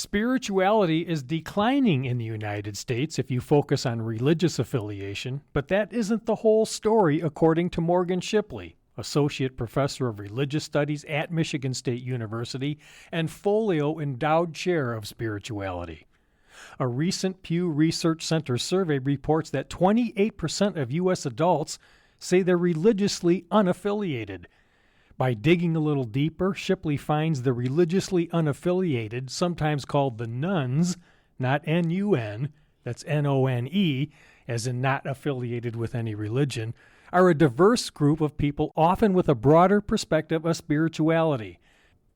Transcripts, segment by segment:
Spirituality is declining in the United States if you focus on religious affiliation, but that isn't the whole story, according to Morgan Shipley, Associate Professor of Religious Studies at Michigan State University and Folio Endowed Chair of Spirituality. A recent Pew Research Center survey reports that 28% of U.S. adults say they're religiously unaffiliated. By digging a little deeper, Shipley finds the religiously unaffiliated, sometimes called the nuns, not N-U-N, that's N-O-N-E, as in not affiliated with any religion, are a diverse group of people, often with a broader perspective of spirituality.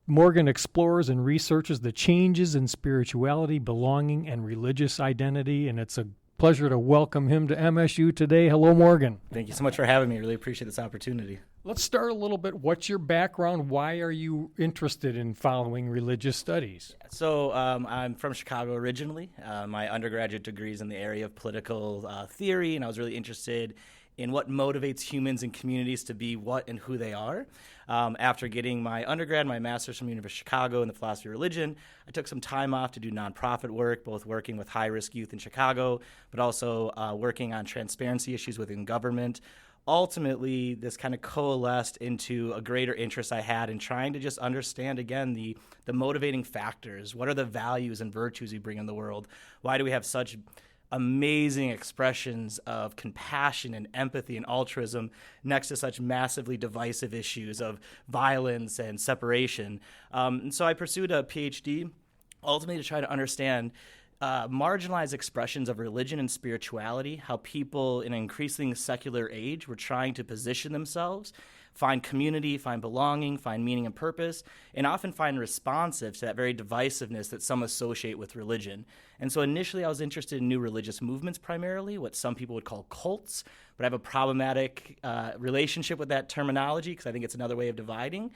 Morgan explores and researches the changes in spirituality, belonging, and religious identity, and it's a pleasure to welcome him to MSU Today. Hello, Morgan. Thank you so much for having me. I really appreciate this opportunity. Let's start a little bit. What's your background? Why are you interested in following religious studies? So I'm from Chicago originally. My undergraduate degree is in the area of political theory, and I was really interested in what motivates humans and communities to be what and who they are. After getting my undergrad, my master's from the University of Chicago in the philosophy of religion, I took some time off to do nonprofit work, both working with high-risk youth in Chicago, but also working on transparency issues within government. Ultimately, this kind of coalesced into a greater interest I had in trying to just understand, again, the motivating factors. What are the values and virtues we bring in the world? Why do we have such amazing expressions of compassion and empathy and altruism next to such massively divisive issues of violence and separation? And so I pursued a PhD, ultimately to try to understand marginalized expressions of religion and spirituality, how people in an increasingly secular age were trying to position themselves, find community, find belonging, find meaning and purpose, and often find responsive to that very divisiveness that some associate with religion. And so initially I was interested in new religious movements primarily, what some people would call cults, but I have a problematic relationship with that terminology because I think it's another way of dividing.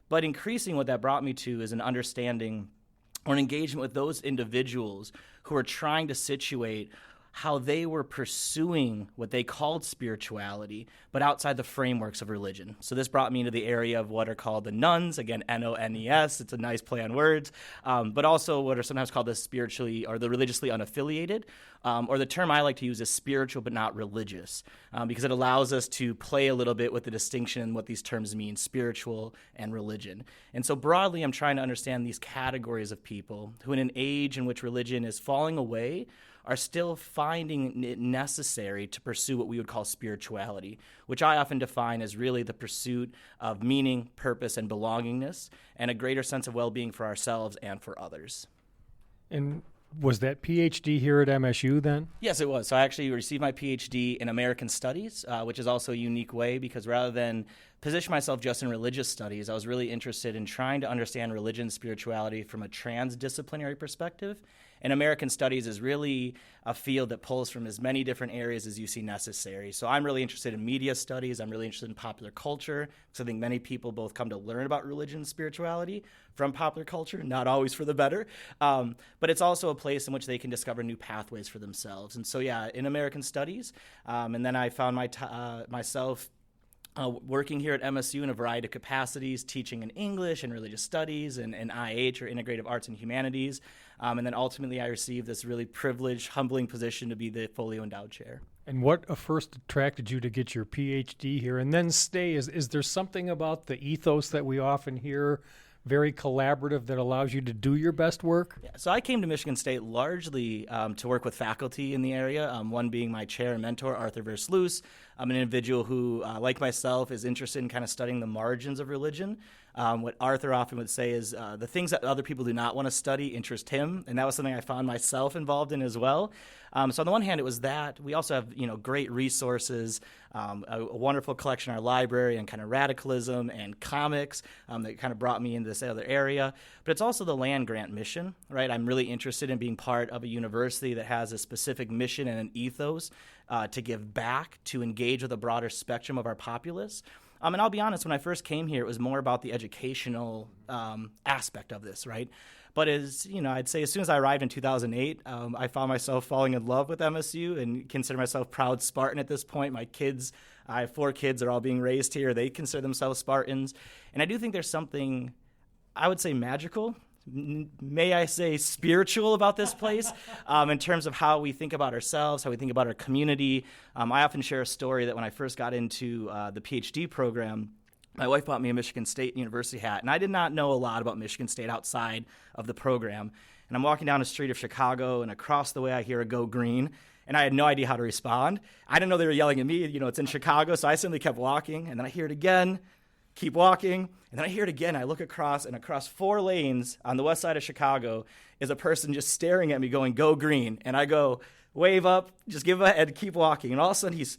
But increasing what that brought me to is an understanding or an engagement with those individuals who are trying to situate how they were pursuing what they called spirituality, but outside the frameworks of religion. So this brought me into the area of what are called the nuns, again, N-O-N-E-S, it's a nice play on words, but also what are sometimes called the spiritually or the religiously unaffiliated, or the term I like to use is spiritual but not religious, because it allows us to play a little bit with the distinction in what these terms mean, spiritual and religion. And so broadly, I'm trying to understand these categories of people who in an age in which religion is falling away are still finding it necessary to pursue what we would call spirituality, which I often define as really the pursuit of meaning, purpose, and belongingness, and a greater sense of well-being for ourselves and for others. And was that PhD here at MSU then? Yes, it was. So I actually received my PhD in American Studies, which is also a unique way because rather than position myself just in religious studies, I was really interested in trying to understand religion and spirituality from a transdisciplinary perspective. And American Studies is really a field that pulls from as many different areas as you see necessary. So I'm really interested in media studies. I'm really interested in popular culture because I think many people both come to learn about religion and spirituality from popular culture, not always for the better. But it's also a place in which they can discover new pathways for themselves. And so, yeah, in American Studies. And then I found myself working here at MSU in a variety of capacities, teaching in English and religious studies and IH, or Integrative Arts and Humanities. And then ultimately I received this really privileged, humbling position to be the Folio Endowed Chair. And what first attracted you to get your PhD here and then stay? Is there something about the ethos that we often hear, very collaborative, that allows you to do your best work? Yeah, so I came to Michigan State largely to work with faculty in the area, one being my chair and mentor, Arthur Versluis. I'm an individual who, like myself, is interested in kind of studying the margins of religion. What Arthur often would say is the things that other people do not want to study interest him, and that was something I found myself involved in as well. So on the one hand, it was that. We also have great resources, a wonderful collection in our library and kind of radicalism and comics that kind of brought me into this other area. But it's also the land-grant mission, right? I'm really interested in being part of a university that has a specific mission and an ethos to give back, to engage with a broader spectrum of our populace. And I'll be honest, when I first came here, it was more about the educational aspect of this, right? But I'd say as soon as I arrived in 2008, I found myself falling in love with MSU and consider myself proud Spartan at this point. My kids, I have 4 kids, they're all being raised here. They consider themselves Spartans. And I do think there's something, I would say, magical, may I say, spiritual about this place in terms of how we think about ourselves, how we think about our community. I often share a story that when I first got into the PhD program, my wife bought me a Michigan State University hat, and I did not know a lot about Michigan State outside of the program. And I'm walking down the street of Chicago, and across the way I hear a "Go Green," and I had no idea how to respond. I didn't know they were yelling at me. It's in Chicago, so I simply kept walking, and then I hear it again, keep walking, and then I hear it again. I look across, and across 4 lanes on the west side of Chicago is a person just staring at me going, "Go Green." And I go, wave up, just give a head, keep walking. And all of a sudden, he's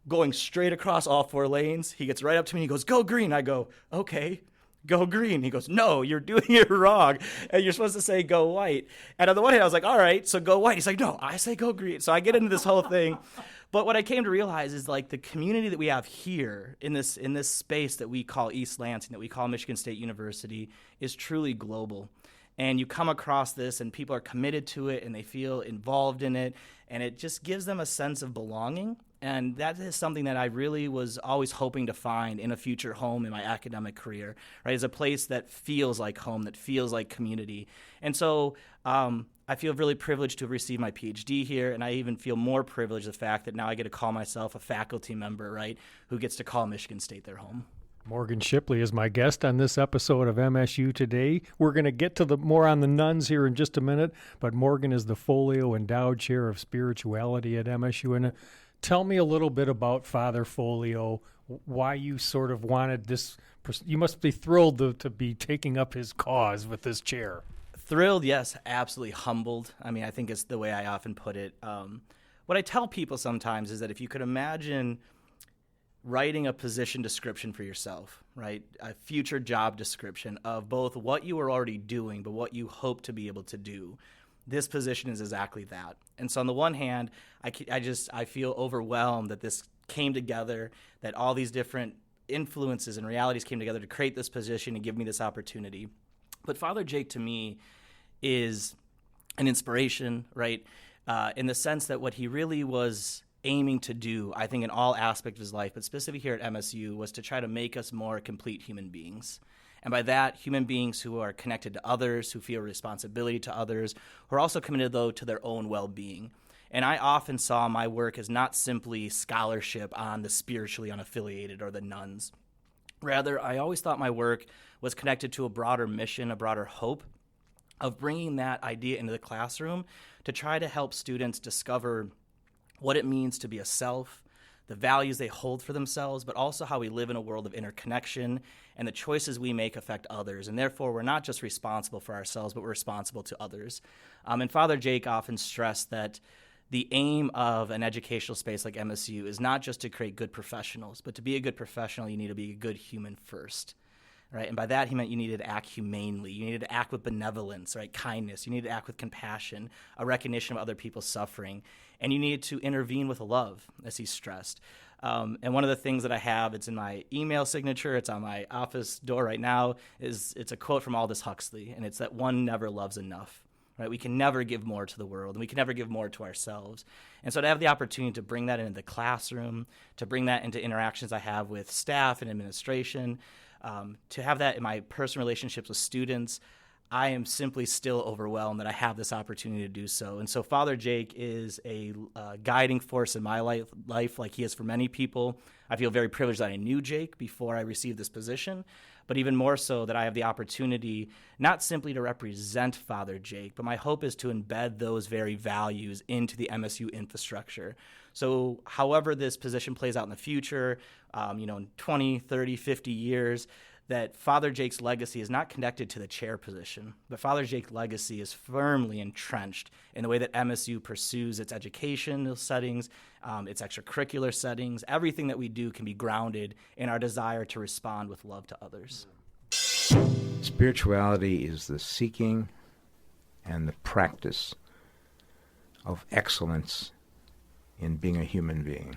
going straight across all 4 lanes. He gets right up to me and he goes, "Go Green." I go, "Okay, go green." He goes, "No, you're doing it wrong. And you're supposed to say go white." And on the one hand, I was like, all right, so go white. He's like, "No, I say go green." So I get into this whole thing. But what I came to realize is like the community that we have here in this space that we call East Lansing, that we call Michigan State University, is truly global. And you come across this and people are committed to it and they feel involved in it, and it just gives them a sense of belonging. And that is something that I really was always hoping to find in a future home in my academic career, right? Is a place that feels like home, that feels like community. And so I feel really privileged to have received my PhD here, and I even feel more privileged the fact that now I get to call myself a faculty member, right, who gets to call Michigan State their home. Morgan Shipley is my guest on this episode of MSU Today. We're going to get to more on the nuns here in just a minute, but Morgan is the Folio Endowed Chair of Spirituality at MSU. And tell me a little bit about Father Folio, why you sort of wanted this. You must be thrilled to be taking up his cause with this chair. Thrilled, yes, absolutely humbled. I mean, I think it's the way I often put it. What I tell people sometimes is that if you could imagine writing a position description for yourself, right, a future job description of both what you were already doing but what you hope to be able to do, this position is exactly that. And so on the one hand, I feel overwhelmed that this came together, that all these different influences and realities came together to create this position and give me this opportunity. But Father Jake, to me, is an inspiration, right, in the sense that what he really was aiming to do, I think, in all aspects of his life, but specifically here at MSU, was to try to make us more complete human beings. And by that, human beings who are connected to others, who feel responsibility to others, who are also committed, though, to their own well-being. And I often saw my work as not simply scholarship on the spiritually unaffiliated or the nuns. Rather, I always thought my work was connected to a broader mission, a broader hope of bringing that idea into the classroom to try to help students discover what it means to be a self, the values they hold for themselves, but also how we live in a world of interconnection and the choices we make affect others. And therefore, we're not just responsible for ourselves, but we're responsible to others. And Father Jake often stressed that the aim of an educational space like MSU is not just to create good professionals, but to be a good professional, you need to be a good human first. Right? And by that, he meant you needed to act humanely. You needed to act with benevolence, right? Kindness. You needed to act with compassion, a recognition of other people's suffering. And you needed to intervene with love, as he stressed. And one of the things that I have, it's in my email signature, it's on my office door right now, it's a quote from Aldous Huxley, and it's that one never loves enough. Right? We can never give more to the world, and we can never give more to ourselves. And so to have the opportunity to bring that into the classroom, to bring that into interactions I have with staff and administration, to have that in my personal relationships with students, I am simply still overwhelmed that I have this opportunity to do so. And so Father Jake is a guiding force in my life like he is for many people. I feel very privileged that I knew Jake before I received this position, but even more so that I have the opportunity not simply to represent Father Jake, but my hope is to embed those very values into the MSU infrastructure. So however this position plays out in the future, in 20, 30, 50 years, that Father Jake's legacy is not connected to the chair position, but Father Jake's legacy is firmly entrenched in the way that MSU pursues its educational settings, its extracurricular settings. Everything that we do can be grounded in our desire to respond with love to others. Spirituality is the seeking and the practice of excellence in being a human being.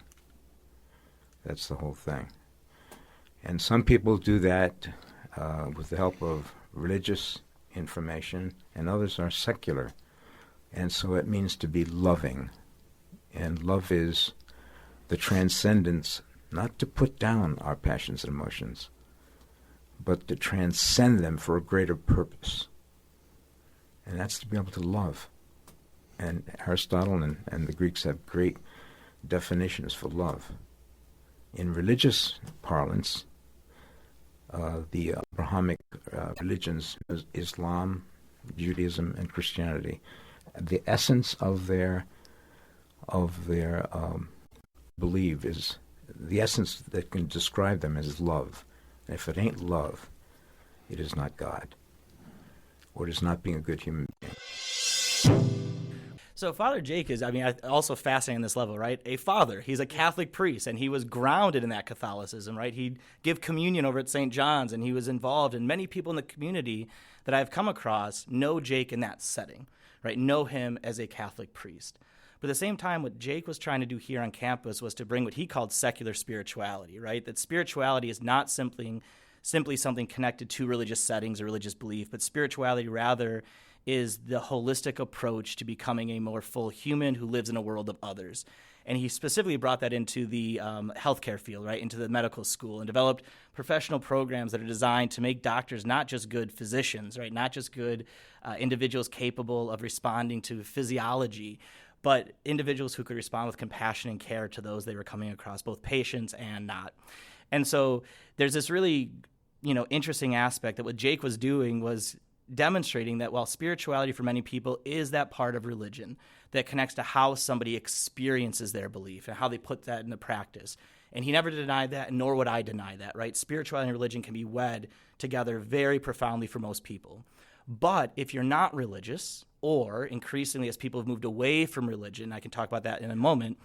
That's the whole thing. And some people do that with the help of religious information, and others are secular. And so it means to be loving. And love is the transcendence, not to put down our passions and emotions, but to transcend them for a greater purpose. And that's to be able to love. And Aristotle and the Greeks have great definitions for love. In religious parlance, the Abrahamic religions, Islam, Judaism, and Christianity, the essence of their belief is, the essence that can describe them is love. And if it ain't love, it is not God, or it is not being a good human being. So Father Jake is, also fascinating on this level, right? A father. He's a Catholic priest, and he was grounded in that Catholicism, right? He'd give communion over at St. John's, and he was involved. And many people in the community that I've come across know Jake in that setting, right? Know him as a Catholic priest. But at the same time, what Jake was trying to do here on campus was to bring what he called secular spirituality, right? That spirituality is not simply something connected to religious settings or religious belief, but spirituality rather is the holistic approach to becoming a more full human who lives in a world of others. And he specifically brought that into the healthcare field, right, into the medical school, and developed professional programs that are designed to make doctors not just good physicians, right, not just good individuals capable of responding to physiology, but individuals who could respond with compassion and care to those they were coming across, both patients and not. And so there's this really, interesting aspect that what Jake was doing was demonstrating that while spirituality for many people is that part of religion that connects to how somebody experiences their belief and how they put that into practice. And he never denied that, nor would I deny that, right? Spirituality and religion can be wed together very profoundly for most people. But if you're not religious, or increasingly as people have moved away from religion, I can talk about that in a moment,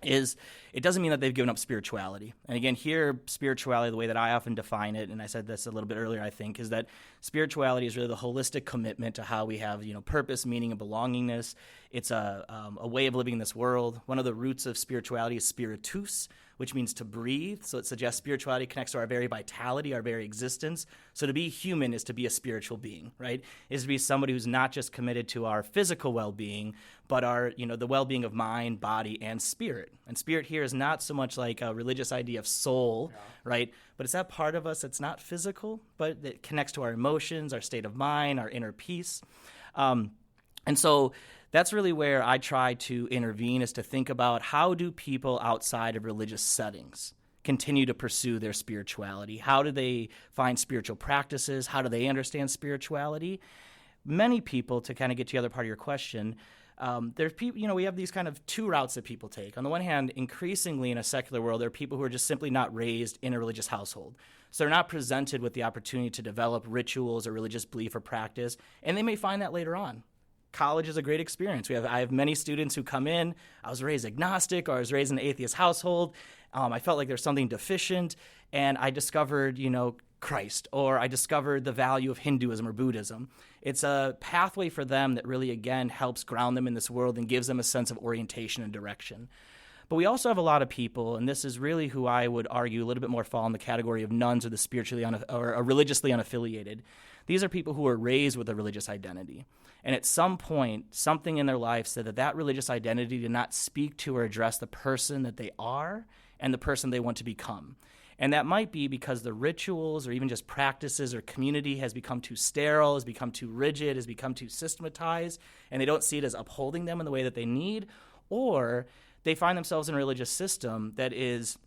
is it doesn't mean that they've given up spirituality. And again, here, spirituality, the way that I often define it, and I said this a little bit earlier, I think, is that spirituality is really the holistic commitment to how we have, purpose, meaning, and belongingness. It's a way of living in this world. One of the roots of spirituality is spiritus, which means to breathe. So it suggests spirituality connects to our very vitality, our very existence. So to be human is to be a spiritual being, right? Is to be somebody who's not just committed to our physical well-being, but our, the well-being of mind, body, and spirit. And spirit here is not so much like a religious idea of soul, right? But it's that part of us that's not physical, but that connects to our emotions, our state of mind, our inner peace. And so that's really where I try to intervene, is to think about how do people outside of religious settings continue to pursue their spirituality? How do they find spiritual practices? How do they understand spirituality? Many people, to kind of get to the other part of your question, there's people, we have these kind of two routes that people take. On the one hand, increasingly in a secular world, there are people who are just simply not raised in a religious household. So they're not presented with the opportunity to develop rituals or religious belief or practice, and they may find that later on. College is a great experience. I have many students who come in, I was raised agnostic, or I was raised in an atheist household. I felt like there's something deficient, and I discovered, Christ, or I discovered the value of Hinduism or Buddhism. It's a pathway for them that really, again, helps ground them in this world and gives them a sense of orientation and direction. But we also have a lot of people, and this is really who I would argue a little bit more fall in the category of nuns or the spiritually or religiously unaffiliated. These are people who are raised with a religious identity. And at some point, something in their life said that religious identity did not speak to or address the person that they are and the person they want to become. And that might be because the rituals or even just practices or community has become too sterile, has become too rigid, has become too systematized, and they don't see it as upholding them in the way that they need, or they find themselves in a religious system that is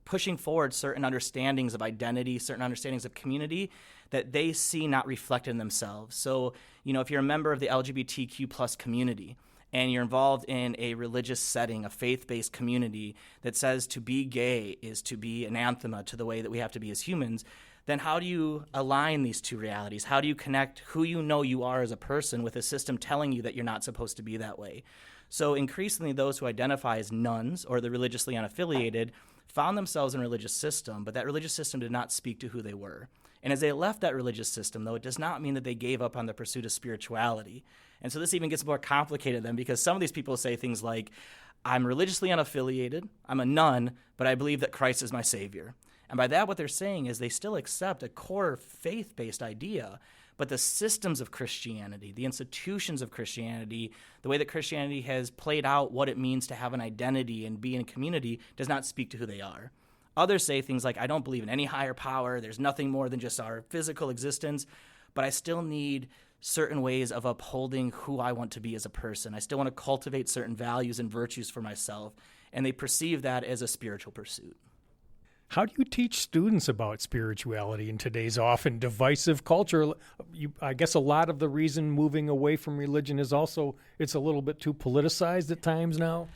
pushing forward certain understandings of identity, certain understandings of community that they see not reflected in themselves. So, if you're a member of the LGBTQ plus community and you're involved in a religious setting, a faith-based community that says to be gay is to be anathema to the way that we have to be as humans, then how do you align these two realities? How do you connect who you are as a person with a system telling you that you're not supposed to be that way? So increasingly, those who identify as nuns or the religiously unaffiliated found themselves in a religious system, but that religious system did not speak to who they were. And as they left that religious system, though, it does not mean that they gave up on the pursuit of spirituality. And so this even gets more complicated then, because some of these people say things like, I'm religiously unaffiliated, I'm a nun, but I believe that Christ is my Savior. And by that, what they're saying is they still accept a core faith-based idea, but the systems of Christianity, the institutions of Christianity, the way that Christianity has played out what it means to have an identity and be in a community does not speak to who they are. Others say things like, I don't believe in any higher power, there's nothing more than just our physical existence, but I still need certain ways of upholding who I want to be as a person. I still want to cultivate certain values and virtues for myself, and they perceive that as a spiritual pursuit. How do you teach students about spirituality in today's often divisive culture? I guess a lot of the reason moving away from religion is also it's a little bit too politicized at times now.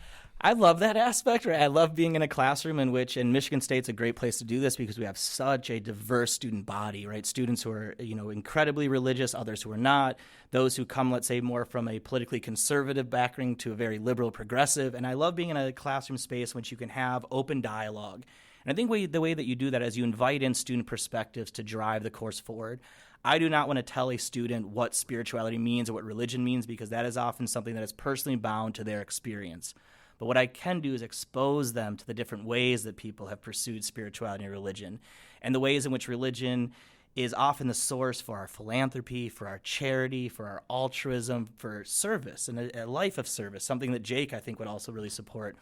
I love that aspect, right? I love being in a classroom in Michigan State's a great place to do this because we have such a diverse student body, right? Students who are, incredibly religious, others who are not, those who come, let's say, more from a politically conservative background to a very liberal progressive. And I love being in a classroom space in which you can have open dialogue. And I think the way that you do that is you invite in student perspectives to drive the course forward. I do not want to tell a student what spirituality means or what religion means because that is often something that is personally bound to their experience. But what I can do is expose them to the different ways that people have pursued spirituality and religion, and the ways in which religion is often the source for our philanthropy, for our charity, for our altruism, for service, and a life of service, something that Jake, I think, would also really support.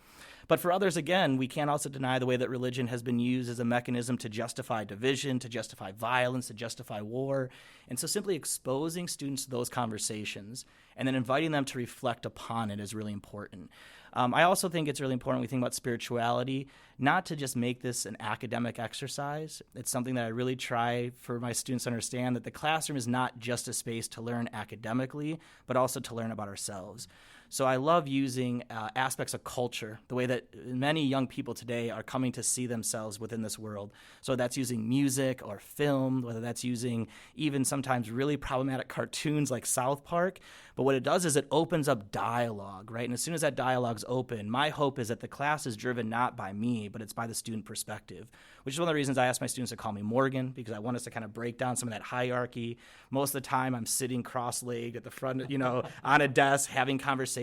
But for others, again, we can't also deny the way that religion has been used as a mechanism to justify division, to justify violence, to justify war. And so simply exposing students to those conversations and then inviting them to reflect upon it is really important. I also think it's really important when we think about spirituality, not to just make this an academic exercise. It's something that I really try for my students to understand, that the classroom is not just a space to learn academically, but also to learn about ourselves. So I love using aspects of culture, the way that many young people today are coming to see themselves within this world. So that's using music or film, whether that's using even sometimes really problematic cartoons like South Park. But what it does is it opens up dialogue, right? And as soon as that dialogue's open, my hope is that the class is driven not by me, but it's by the student perspective, which is one of the reasons I ask my students to call me Morgan, because I want us to kind of break down some of that hierarchy. Most of the time I'm sitting cross-legged at the front, on a desk having conversations.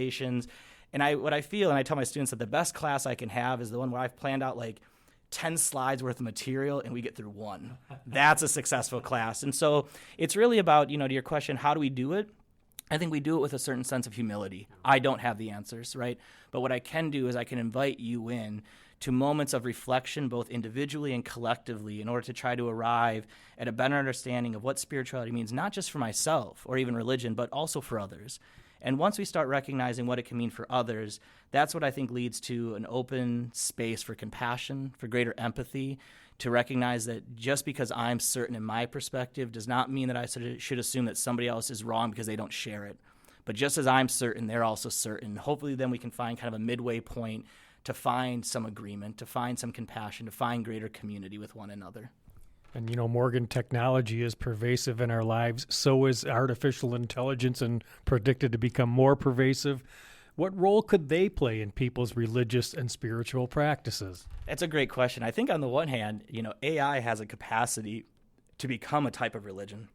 And what I feel, and I tell my students that the best class I can have is the one where I've planned out like 10 slides worth of material and we get through one. That's a successful class. And so it's really about, to your question, how do we do it? I think we do it with a certain sense of humility. I don't have the answers, right? But what I can do is I can invite you in to moments of reflection, both individually and collectively, in order to try to arrive at a better understanding of what spirituality means, not just for myself or even religion, but also for others. And once we start recognizing what it can mean for others, that's what I think leads to an open space for compassion, for greater empathy, to recognize that just because I'm certain in my perspective does not mean that I should assume that somebody else is wrong because they don't share it. But just as I'm certain, they're also certain. Hopefully then we can find kind of a midway point to find some agreement, to find some compassion, to find greater community with one another. And, Morgan, technology is pervasive in our lives. So is artificial intelligence and predicted to become more pervasive. What role could they play in people's religious and spiritual practices? That's a great question. I think on the one hand, AI has a capacity to become a type of religion,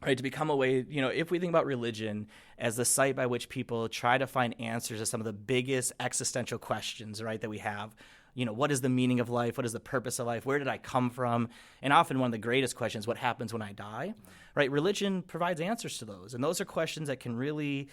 right? To become a way, if we think about religion as the site by which people try to find answers to some of the biggest existential questions, right, that we have. What is the meaning of life? What is the purpose of life? Where did I come from? And often one of the greatest questions, what happens when I die? Right? Religion provides answers to those. And those are questions that can really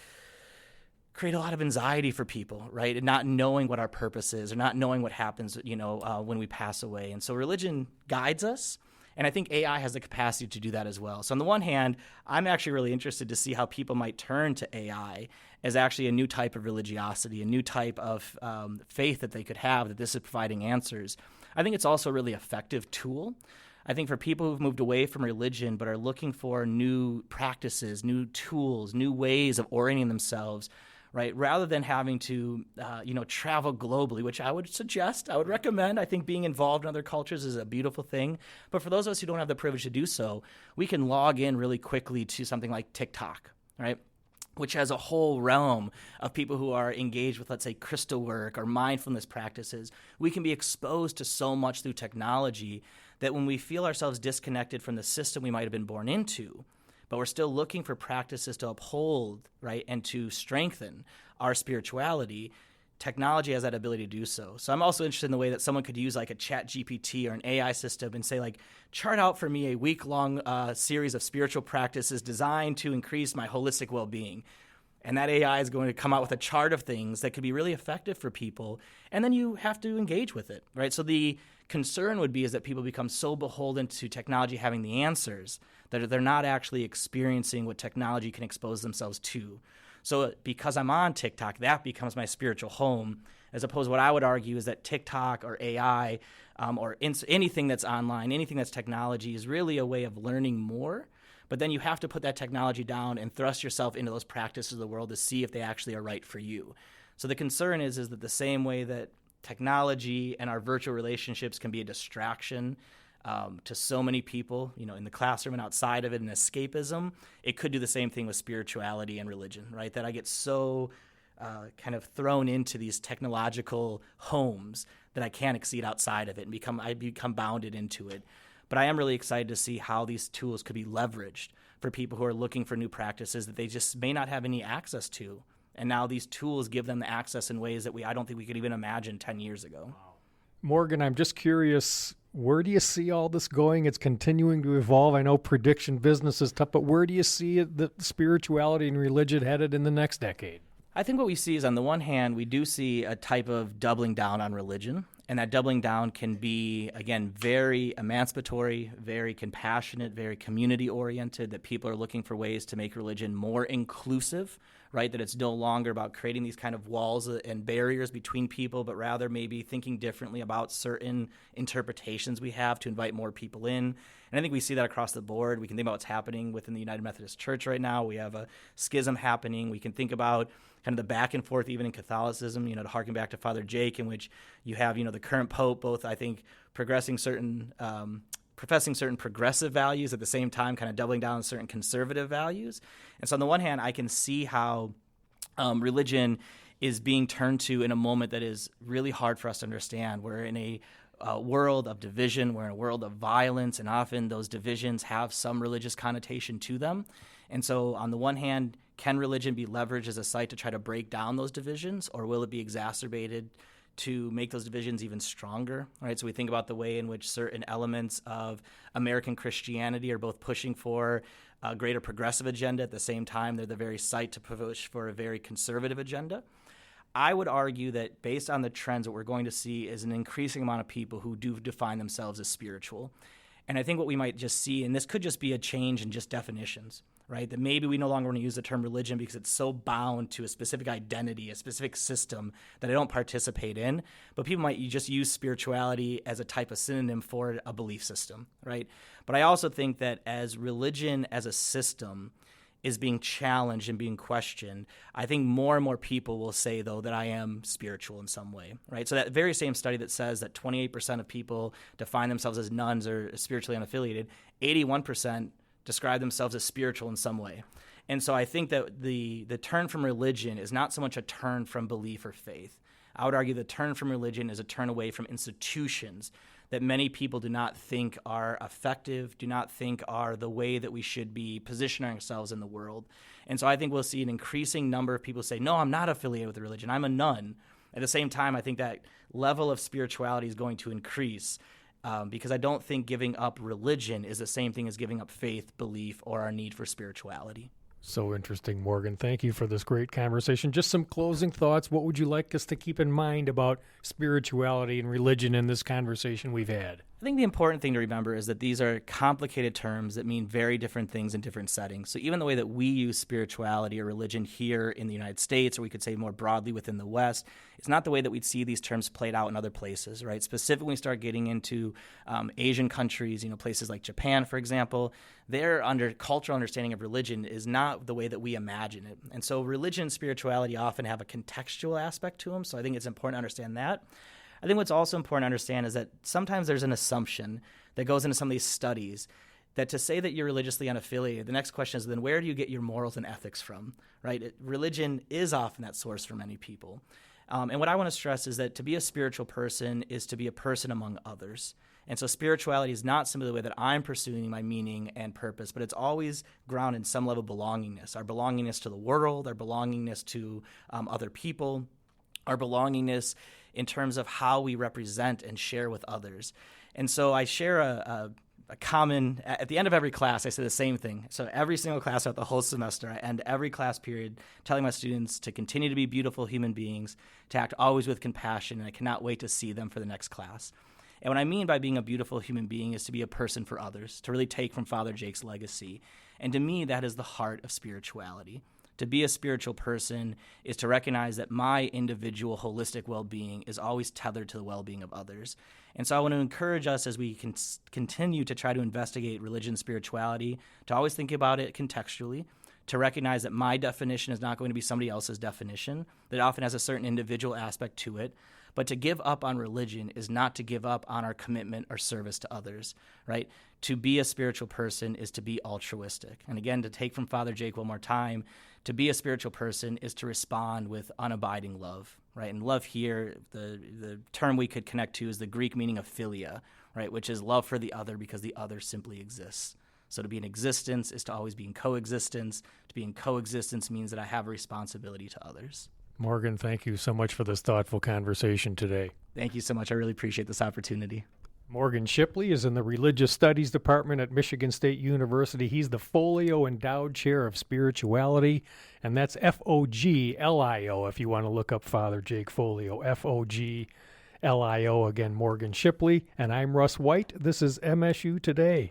create a lot of anxiety for people, right? And not knowing what our purpose is or not knowing what happens, when we pass away. And so religion guides us. And I think AI has the capacity to do that as well. So on the one hand, I'm actually really interested to see how people might turn to AI as actually a new type of religiosity, a new type of faith that they could have, that this is providing answers. I think it's also a really effective tool. I think for people who've moved away from religion but are looking for new practices, new tools, new ways of orienting themselves, right? Rather than having to, travel globally, which I would recommend. I think being involved in other cultures is a beautiful thing. But for those of us who don't have the privilege to do so, we can log in really quickly to something like TikTok, right? Which has a whole realm of people who are engaged with, let's say, crystal work or mindfulness practices. We can be exposed to so much through technology that when we feel ourselves disconnected from the system we might have been born into, but we're still looking for practices to uphold, right, and to strengthen our spirituality, technology has that ability to do so. So I'm also interested in the way that someone could use like a chat GPT or an AI system and say, like, chart out for me a week-long series of spiritual practices designed to increase my holistic well-being. And that AI is going to come out with a chart of things that could be really effective for people. And then you have to engage with it, right? So the concern would be is that people become so beholden to technology having the answers that they're not actually experiencing what technology can expose themselves to. So because I'm on TikTok, that becomes my spiritual home, as opposed to what I would argue is that TikTok or AI or anything that's online, anything that's technology is really a way of learning more. But then you have to put that technology down and thrust yourself into those practices of the world to see if they actually are right for you. So the concern is that the same way that technology and our virtual relationships can be a distraction to so many people, in the classroom and outside of it, and escapism, it could do the same thing with spirituality and religion, right? That I get so kind of thrown into these technological homes that I can't exceed outside of it and I become bounded into it. But I am really excited to see how these tools could be leveraged for people who are looking for new practices that they just may not have any access to. And now these tools give them the access in ways that I don't think we could even imagine 10 years ago. Morgan, I'm just curious, where do you see all this going? It's continuing to evolve. I know prediction business is tough, but where do you see the spirituality and religion headed in the next decade? I think what we see is, on the one hand, we do see a type of doubling down on religion. And that doubling down can be, again, very emancipatory, very compassionate, very community-oriented, that people are looking for ways to make religion more inclusive, right? That it's no longer about creating these kind of walls and barriers between people, but rather maybe thinking differently about certain interpretations we have to invite more people in. And I think we see that across the board. We can think about what's happening within the United Methodist Church right now. We have a schism happening. We can think about kind of the back and forth even in Catholicism, to harken back to Father Jake, in which you have, the current Pope both, I think, professing certain progressive values at the same time, kind of doubling down on certain conservative values. And so on the one hand, I can see how religion is being turned to in a moment that is really hard for us to understand. We're in a world of division. We're in a world of violence, and often those divisions have some religious connotation to them. And so on the one hand, can religion be leveraged as a site to try to break down those divisions, or will it be exacerbated to make those divisions even stronger? Right? So we think about the way in which certain elements of American Christianity are both pushing for a greater progressive agenda. At the same time, they're the very site to push for a very conservative agenda. I would argue that based on the trends, what we're going to see is an increasing amount of people who do define themselves as spiritual. And I think what we might just see, and this could just be a change in just definitions, right? That maybe we no longer want to use the term religion because it's so bound to a specific identity, a specific system that I don't participate in. But people might just use spirituality as a type of synonym for a belief system, right? But I also think that as religion as a system is being challenged and being questioned, I think more and more people will say, though, that I am spiritual in some way, right? So that very same study that says that 28% of people define themselves as nuns or spiritually unaffiliated, 81% describe themselves as spiritual in some way. And so I think that the turn from religion is not so much a turn from belief or faith. I would argue the turn from religion is a turn away from institutions that many people do not think are effective, do not think are the way that we should be positioning ourselves in the world. And so I think we'll see an increasing number of people say, no, I'm not affiliated with a religion, I'm a nun. At the same time, I think that level of spirituality is going to increase because I don't think giving up religion is the same thing as giving up faith, belief, or our need for spirituality. So interesting, Morgan. Thank you for this great conversation. Just some closing thoughts. What would you like us to keep in mind about spirituality and religion in this conversation we've had? I think the important thing to remember is that these are complicated terms that mean very different things in different settings. So even the way that we use spirituality or religion here in the United States, or we could say more broadly within the West, it's not the way that we'd see these terms played out in other places, right? Specifically, when we start getting into Asian countries, places like Japan, for example, their cultural understanding of religion is not the way that we imagine it. And so religion and spirituality often have a contextual aspect to them, so I think it's important to understand that. I think what's also important to understand is that sometimes there's an assumption that goes into some of these studies that to say that you're religiously unaffiliated, the next question is then where do you get your morals and ethics from, right? Religion is often that source for many people. And what I want to stress is that to be a spiritual person is to be a person among others. And so spirituality is not simply the way that I'm pursuing my meaning and purpose, but it's always grounded in some level of belongingness, our belongingness to the world, our belongingness to other people, our belongingness in terms of how we represent and share with others. And so I share a a common, at the end of every class, I say the same thing. So every single class throughout the whole semester, I end every class period telling my students to continue to be beautiful human beings, to act always with compassion, and I cannot wait to see them for the next class. And what I mean by being a beautiful human being is to be a person for others, to really take from Father Jake's legacy. And to me, that is the heart of spirituality. To be a spiritual person is to recognize that my individual holistic well-being is always tethered to the well-being of others. And so I want to encourage us as we continue to try to investigate religion and spirituality, to always think about it contextually, to recognize that my definition is not going to be somebody else's definition, that it often has a certain individual aspect to it. But to give up on religion is not to give up on our commitment or service to others, right? To be a spiritual person is to be altruistic. And again, to take from Father Jake one more time, to be a spiritual person is to respond with unabiding love, right? And love here, the term we could connect to is the Greek meaning of philia, right? Which is love for the other because the other simply exists. So to be in existence is to always be in coexistence. To be in coexistence means that I have a responsibility to others. Morgan, thank you so much for this thoughtful conversation today. Thank you so much. I really appreciate this opportunity. Morgan Shipley is in the Religious Studies Department at Michigan State University. He's the Folio Endowed Chair of Spirituality, and that's F-O-G-L-I-O if you want to look up Father Jake Folio, F-O-G-L-I-O. Again, Morgan Shipley, and I'm Russ White. This is MSU Today.